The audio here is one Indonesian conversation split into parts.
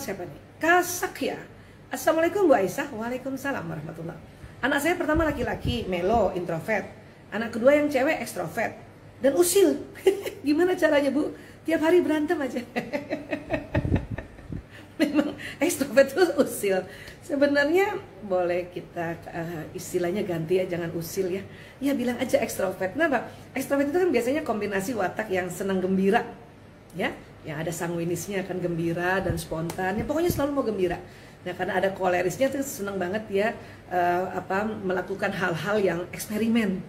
siapa nih? Kasakya. Assalamualaikum Bu Aisyah. Waalaikumsalam warahmatullah. Anak saya pertama laki-laki, melo, introvert. Anak kedua yang cewek, ekstrovert dan usil. Gimana caranya Bu? Tiap hari berantem aja. Memang ekstrovert itu usil. Sebenarnya boleh kita istilahnya ganti ya, jangan usil ya. Ya bilang aja ekstrovert. Kenapa? Ekstrovert itu kan biasanya kombinasi watak yang senang gembira, ya. Yang ada sanguinisnya akan gembira dan spontan. Ya pokoknya selalu mau gembira. Nah karena ada kolerisnya tuh senang banget ya melakukan hal-hal yang eksperimen,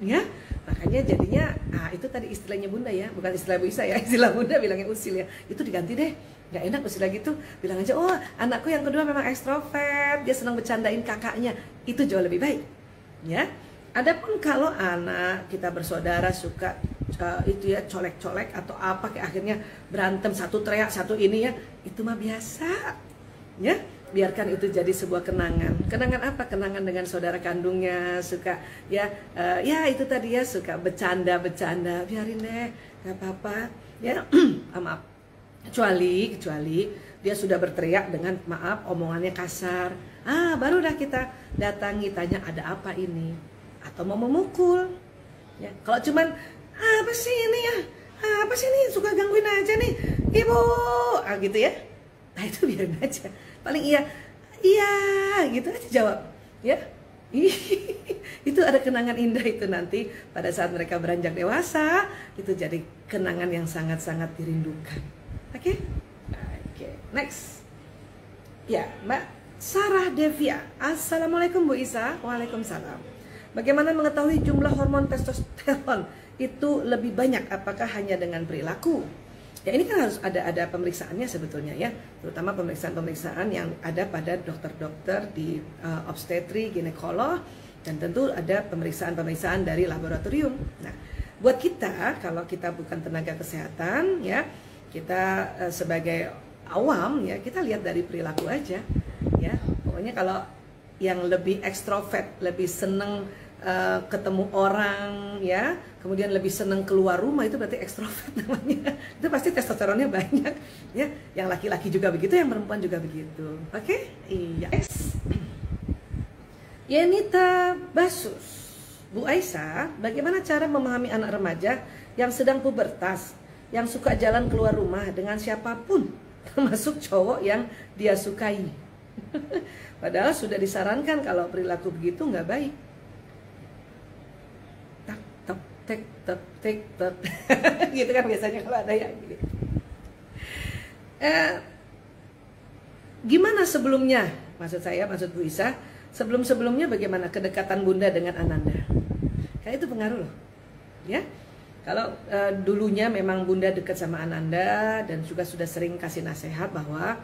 ya. Makanya jadinya itu tadi istilahnya Bunda ya, bukan istilah Bu Isa ya, istilah Bunda bilangnya usil ya. Itu diganti deh. Gak enak usil gitu, bilang aja, oh anakku yang kedua memang ekstrovert, dia senang bercandain kakaknya, itu jauh lebih baik, ya. Adapun kalau anak kita bersaudara suka itu ya colek-colek atau apa, kayak akhirnya berantem, satu teriak satu ini ya, itu mah biasa, ya. Biarkan itu jadi sebuah kenangan. Kenangan apa? Kenangan dengan saudara kandungnya, suka ya, ya itu tadi ya, suka bercanda-bercanda, biarin deh, gak apa-apa, ya. Maaf. Kecuali dia sudah berteriak dengan maaf omongannya kasar, baru dah kita datangi, tanya ada apa ini, atau mau memukul ya. Kalau cuman apa sih ini ya, apa sih ini, suka gangguin aja nih ibu, gitu ya, nah itu biarin aja, paling iya gitu aja jawab ya. Itu ada kenangan indah itu nanti pada saat mereka beranjak dewasa, itu jadi kenangan yang sangat-sangat dirindukan. Oke, next. Ya, Mbak Sarah Devia. Assalamualaikum Bu Isa. Waalaikumsalam. Bagaimana mengetahui jumlah hormon testosteron itu lebih banyak? Apakah hanya dengan perilaku? Ya ini kan harus ada pemeriksaannya sebetulnya ya, terutama pemeriksaan-pemeriksaan yang ada pada dokter-dokter di obstetri, ginekolog, dan tentu ada pemeriksaan-pemeriksaan dari laboratorium. Nah, buat kita kalau kita bukan tenaga kesehatan ya, kita sebagai awam ya, kita lihat dari perilaku aja ya. Pokoknya kalau yang lebih ekstrovert, lebih seneng ketemu orang ya, kemudian lebih seneng keluar rumah, itu berarti ekstrovert namanya. Itu pasti testosteronnya banyak ya. Yang laki-laki juga begitu, yang perempuan juga begitu. Oke? Iya. Yenita Basus. Bu Aisyah, bagaimana cara memahami anak remaja yang sedang pubertas, yang suka jalan keluar rumah dengan siapapun, termasuk cowok yang dia sukai? Padahal sudah disarankan kalau perilaku begitu nggak baik. Tak, tak, tek, tak, tek, tak. Gitu kan biasanya kalau ada yang gini. Gimana sebelumnya? Maksud Bu Isa, sebelum-sebelumnya bagaimana kedekatan Bunda dengan Ananda? Karena itu pengaruh loh, ya. Kalau dulunya memang Bunda dekat sama Ananda dan juga sudah sering kasih nasihat bahwa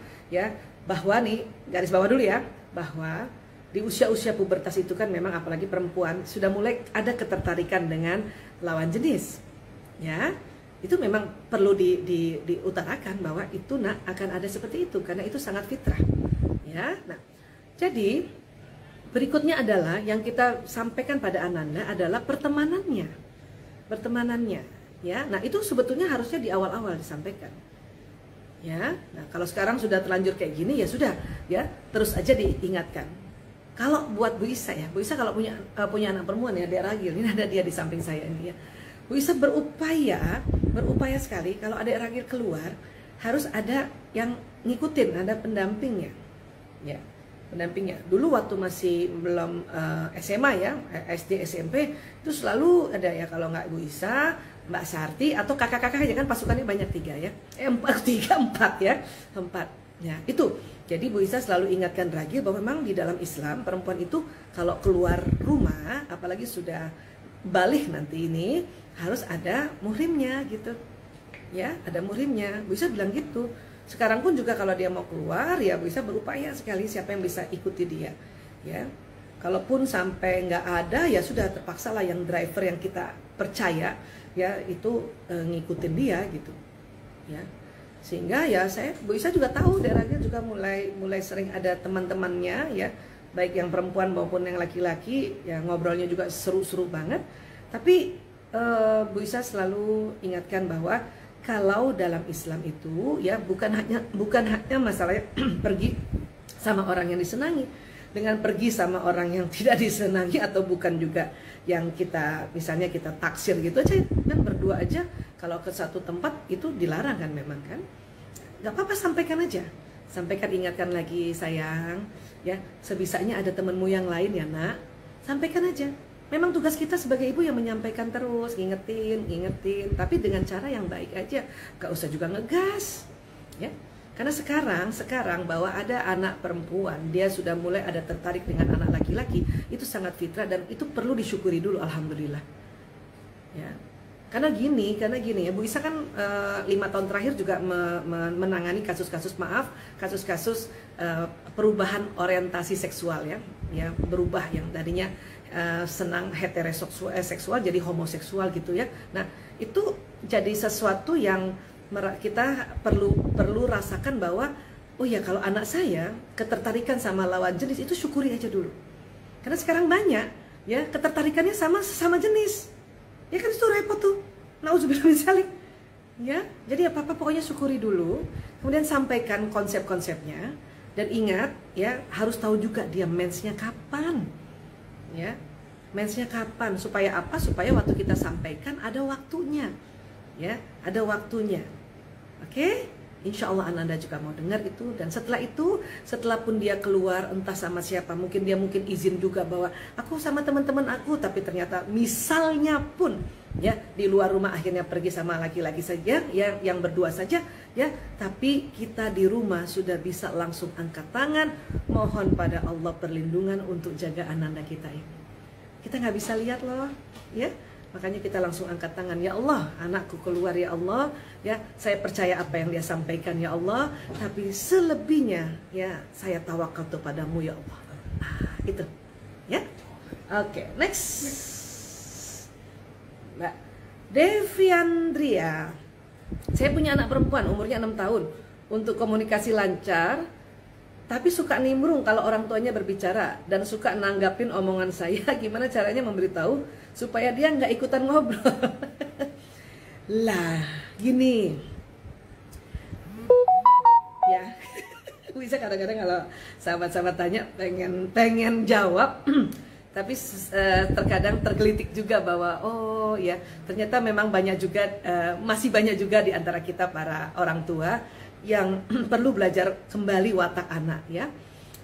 nih garis bawah dulu ya, bahwa di usia-usia pubertas itu kan memang apalagi perempuan sudah mulai ada ketertarikan dengan lawan jenis, ya. Itu memang perlu diutarakan bahwa itu akan ada seperti itu karena itu sangat fitrah, ya. Nah, jadi berikutnya adalah yang kita sampaikan pada Ananda adalah pertemanannya, ya. Nah itu sebetulnya harusnya di awal-awal disampaikan, ya. Nah kalau sekarang sudah terlanjur kayak gini ya sudah, ya terus aja diingatkan. Kalau buat Bu Isa ya, Bu Isa kalau punya anak perempuan ya, dia ragil, ini ada dia di samping saya ini ya. Bu Isa berupaya sekali kalau ada ragil keluar harus ada yang ngikutin, ada pendampingnya, ya. Pendampingnya. Dulu waktu masih belum SMA ya, SD, SMP, itu selalu ada ya, kalau nggak Bu Isa, Mbak Sarti, atau kakak-kakak aja kan pasukannya banyak 3 ya. 4 ya. 4. Ya, itu. Jadi Bu Isa selalu ingatkan ragil bahwa memang di dalam Islam perempuan itu kalau keluar rumah, apalagi sudah balik nanti ini, harus ada muhrimnya gitu. Ya, ada muhrimnya. Bu Isa bilang gitu. Sekarang pun juga kalau dia mau keluar ya bisa berupaya sekali siapa yang bisa ikuti dia, ya. Kalaupun sampai nggak ada ya sudah, terpaksa lah yang driver yang kita percaya ya itu ngikutin dia gitu, ya. Sehingga ya Bu Isa juga tahu daerahnya juga mulai sering ada teman-temannya ya, baik yang perempuan maupun yang laki-laki ya, ngobrolnya juga seru-seru banget. Tapi Bu Isa selalu ingatkan bahwa kalau dalam Islam itu ya bukan hanya masalahnya pergi sama orang yang disenangi, dengan pergi sama orang yang tidak disenangi, atau bukan juga yang kita misalnya kita taksir gitu aja kan, berdua aja kalau ke satu tempat itu dilarang kan, memang kan. Gak apa-apa, sampaikan aja, sampaikan, ingatkan lagi, sayang ya, sebisanya ada temenmu yang lain ya nak, sampaikan aja. Memang tugas kita sebagai ibu yang menyampaikan terus, ngingetin, tapi dengan cara yang baik aja, gak usah juga ngegas ya. Karena sekarang bahwa ada anak perempuan, dia sudah mulai ada tertarik dengan anak laki-laki, itu sangat fitrah dan itu perlu disyukuri dulu, alhamdulillah ya. Karena gini ya, Bu Isa kan 5 tahun terakhir juga menangani kasus-kasus perubahan orientasi seksual ya, berubah yang tadinya senang heteroseksual jadi homoseksual gitu ya. Nah itu jadi sesuatu yang kita perlu rasakan bahwa oh ya, kalau anak saya ketertarikan sama lawan jenis itu syukuri aja dulu. Karena sekarang banyak ya ketertarikannya sama sesama jenis. Ya kan itu repot tuh. Nauzubillah min dzalik. Ya, jadi apa-apa pokoknya syukuri dulu, kemudian sampaikan konsep-konsepnya dan ingat ya, harus tahu juga dia mensnya kapan. Ya. Mensnya kapan, supaya apa? Supaya waktu kita sampaikan ada waktunya. Ya, ada waktunya. Oke? Insya Allah Ananda juga mau dengar itu. Dan setelah pun dia keluar entah sama siapa, mungkin izin juga bahwa aku sama teman-teman aku, tapi ternyata misalnya pun ya di luar rumah akhirnya pergi sama laki-laki saja ya, yang berdua saja ya, tapi kita di rumah sudah bisa langsung angkat tangan mohon pada Allah perlindungan untuk jaga Ananda kita ini. Kita nggak bisa lihat loh ya. Makanya kita langsung angkat tangan, ya Allah, anakku keluar ya Allah, ya saya percaya apa yang dia sampaikan ya Allah, tapi selebihnya ya saya tawakal kepadamu ya Allah. Itu, ya. Oke, next. Mbak Deviandria, saya punya anak perempuan umurnya 6 tahun, untuk komunikasi lancar, tapi suka nimbrung kalau orang tuanya berbicara dan suka nanggapin omongan saya. Gimana caranya memberitahu supaya dia nggak ikutan ngobrol? Lah, gini. Ya, bisa kadang-kadang kalau sahabat-sahabat tanya pengen jawab, tapi terkadang tergelitik juga bahwa oh ya ternyata memang masih banyak juga di antara kita para orang tua yang perlu belajar kembali watak anak ya.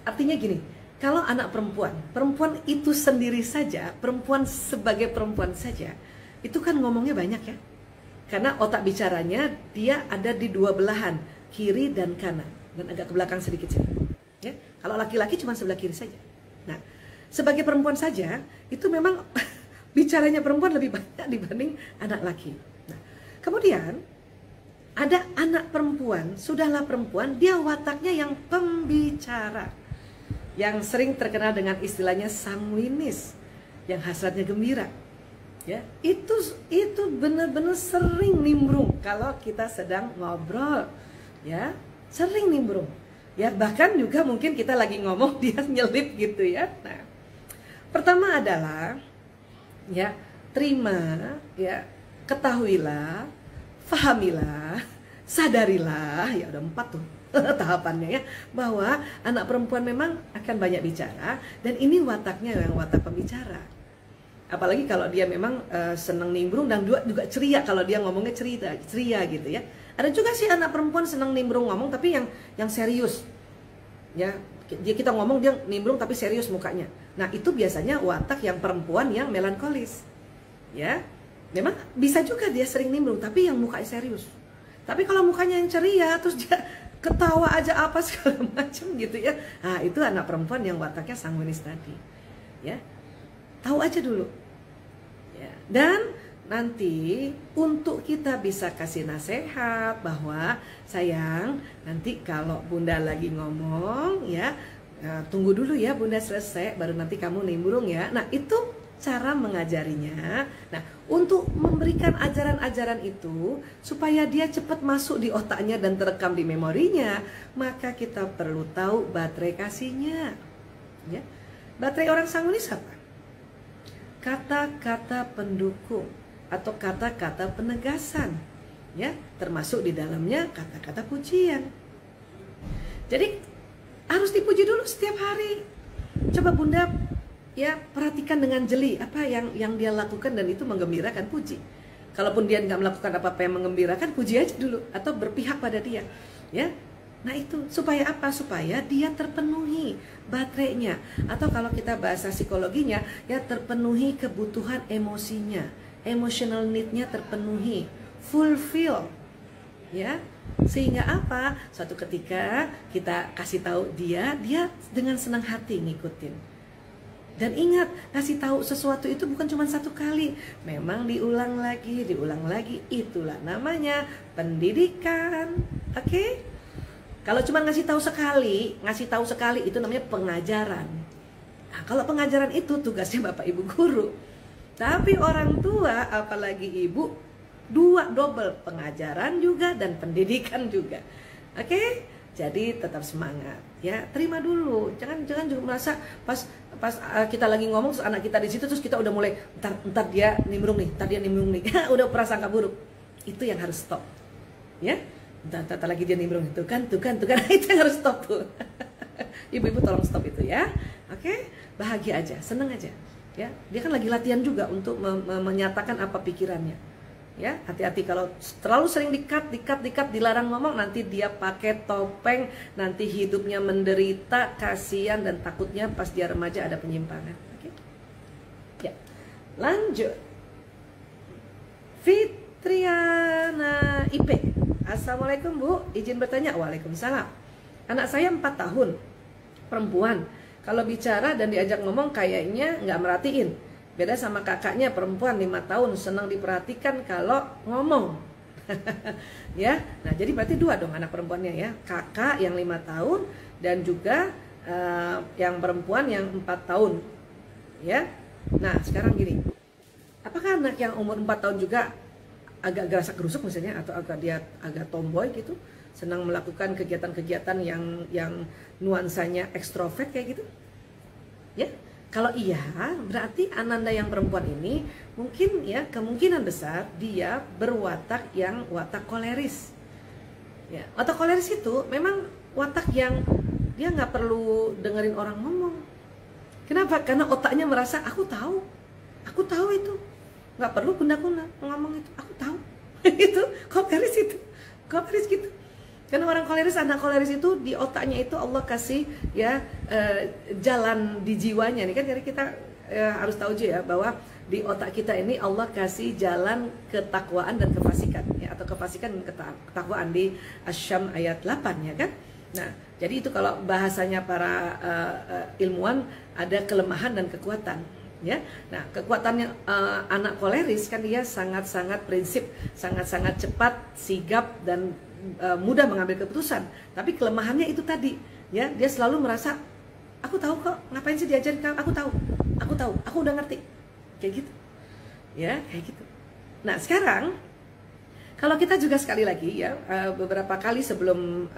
Artinya gini, kalau anak perempuan itu sendiri saja, perempuan sebagai perempuan saja, itu kan ngomongnya banyak ya. Karena otak bicaranya dia ada di dua belahan, kiri dan kanan, dan agak ke belakang sedikit sih. Ya. Kalau laki-laki cuma sebelah kiri saja. Nah, sebagai perempuan saja, itu memang bicaranya perempuan lebih banyak dibanding anak laki. Nah, kemudian ada anak perempuan, sudahlah perempuan, dia wataknya yang pembicara, yang sering terkenal dengan istilahnya sanguinis, yang hasratnya gembira. Ya, itu benar-benar sering nimbrung kalau kita sedang ngobrol, ya, sering nimbrung. Ya, bahkan juga mungkin kita lagi ngomong dia nyelip gitu ya. Nah, pertama adalah ya, terima, ya, ketahuilah, fahamilah, sadarilah, ya udah 4 tuh tahapannya ya, bahwa anak perempuan memang akan banyak bicara dan ini wataknya yang watak pembicara. Apalagi kalau dia memang senang nimbrung dan juga ceria, kalau dia ngomongnya ceria gitu ya. Ada juga sih anak perempuan senang nimbrung ngomong tapi yang serius. Ya, kita ngomong dia nimbrung tapi serius mukanya. Nah, itu biasanya watak yang perempuan yang melankolis. Ya. Memang bisa juga dia sering nimbrung tapi yang mukanya serius. Tapi kalau mukanya yang ceria terus dia ketawa aja apa segala macam gitu ya. Nah, itu anak perempuan yang wataknya sanguinis tadi. Ya. Tahu aja dulu. Ya. Dan nanti untuk kita bisa kasih nasihat bahwa sayang, nanti kalau Bunda lagi ngomong ya, tunggu dulu ya Bunda selesai baru nanti kamu nimbrung ya. Nah, itu cara mengajarinya. Nah, untuk memberikan ajaran-ajaran itu supaya dia cepat masuk di otaknya dan terekam di memorinya, maka kita perlu tahu baterai kasihnya. Ya. Baterai orang sanguinis apa? Kata-kata pendukung atau kata-kata penegasan. ya, termasuk di dalamnya kata-kata pujian. Jadi harus dipuji dulu setiap hari. Coba Bunda ya perhatikan dengan jeli apa yang dia lakukan dan itu menggembirakan, puji. Kalaupun dia nggak melakukan apa-apa yang menggembirakan, puji aja dulu atau berpihak pada dia, ya. Nah itu supaya apa? Supaya dia terpenuhi baterainya, atau kalau kita bahasa psikologinya ya, terpenuhi kebutuhan emosinya, emotional need-nya terpenuhi, fulfill, ya. Sehingga apa? Suatu ketika kita kasih tahu dia dengan senang hati ngikutin. Dan ingat, kasih tahu sesuatu itu bukan cuma satu kali, memang diulang lagi, itulah namanya pendidikan. Oke? Kalau cuma ngasih tahu sekali itu namanya pengajaran. Nah, kalau pengajaran itu tugasnya Bapak Ibu guru. Tapi orang tua, apalagi ibu, double, pengajaran juga dan pendidikan juga. Oke? Jadi tetap semangat, ya. Terima dulu, jangan juga merasa pas kita lagi ngomong terus anak kita di situ terus kita udah mulai entar dia nimbrung nih, udah prasangka buruk. Itu yang harus stop, ya. Entar lagi dia nimbrung, tuh kan, itu yang harus stop tuh. Ibu-ibu tolong stop itu ya, oke? Bahagia aja, seneng aja, ya. Dia kan lagi latihan juga untuk menyatakan apa pikirannya. Ya, hati-hati kalau terlalu sering dikat, dilarang ngomong, nanti dia pakai topeng, nanti hidupnya menderita, kasihan dan takutnya pas dia remaja ada penyimpangan. Oke? Ya, lanjut. Fitriana IP. Assalamualaikum Bu, izin bertanya. Waalaikumsalam. Anak saya 4 tahun, perempuan. Kalau bicara dan diajak ngomong kayaknya nggak merhatiin. Beda sama kakaknya perempuan 5 tahun, senang diperhatikan kalau ngomong. Ya, nah jadi berarti 2 dong anak perempuannya ya. Kakak yang 5 tahun dan juga yang perempuan yang 4 tahun. Ya. Nah, sekarang gini. Apakah anak yang umur 4 tahun juga agak gerasak gerusuk misalnya, atau agak tomboy gitu, senang melakukan kegiatan-kegiatan yang nuansanya ekstrovert kayak gitu? Ya. Kalau iya, berarti Ananda yang perempuan ini mungkin ya kemungkinan besar dia berwatak yang watak koleris. Ya, watak koleris itu memang watak yang dia nggak perlu dengerin orang ngomong. Kenapa? Karena otaknya merasa aku tahu itu, nggak perlu Bunda ngomong itu, aku tahu. Itu koleris gitu. Karena orang koleris, anak koleris itu di otaknya itu Allah kasih ya jalan di jiwanya nih kan, jadi kita harus tahu aja ya bahwa di otak kita ini Allah kasih jalan ketakwaan dan kefasikan ya, atau kefasikan dan ketakwaan di Asy-Syams ayat 8 ya kan. Nah, jadi itu kalau bahasanya para ilmuwan ada kelemahan dan kekuatan ya. Nah, kekuatannya anak koleris kan dia sangat-sangat prinsip, sangat-sangat cepat, sigap dan mudah mengambil keputusan. Tapi kelemahannya itu tadi ya, dia selalu merasa aku tahu kok, ngapain sih diajarin kamu, aku tahu, aku udah ngerti, kayak gitu ya, kayak gitu. Nah sekarang kalau kita juga sekali lagi ya, beberapa kali sebelum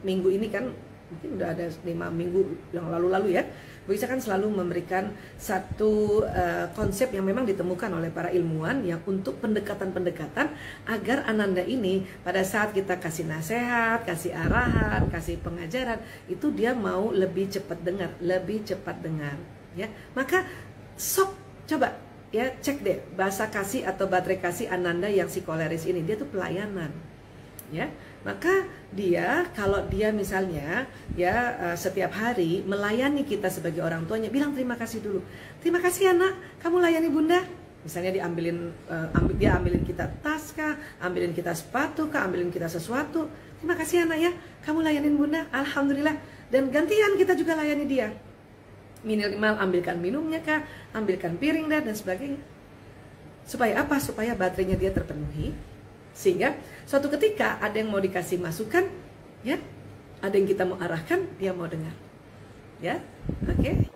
minggu ini kan, mungkin udah ada 5 minggu yang lalu ya, Bu Isa kan selalu memberikan satu konsep yang memang ditemukan oleh para ilmuwan yang untuk pendekatan-pendekatan agar Ananda ini pada saat kita kasih nasihat, kasih arahan, kasih pengajaran, itu dia mau lebih cepat dengar, ya. Maka sok coba ya cek deh bahasa kasih atau baterai kasih Ananda yang si koleris ini, dia tuh pelayanan, ya. Maka dia kalau dia misalnya ya setiap hari melayani kita sebagai orang tuanya, bilang terima kasih dulu. Terima kasih anak, kamu layani Bunda. Misalnya dia ambilin kita tas kah, ambilin kita sepatu kah, ambilin kita sesuatu. Terima kasih anak ya, kamu layanin Bunda. Alhamdulillah. Dan gantian kita juga layani dia. Minimal ambilkan minumnya kah, ambilkan piring dan sebagainya. Supaya apa? Supaya baterainya dia terpenuhi. Sehingga suatu ketika ada yang mau dikasih masukan, ya, ada yang kita mau arahkan, dia mau dengar, ya, oke.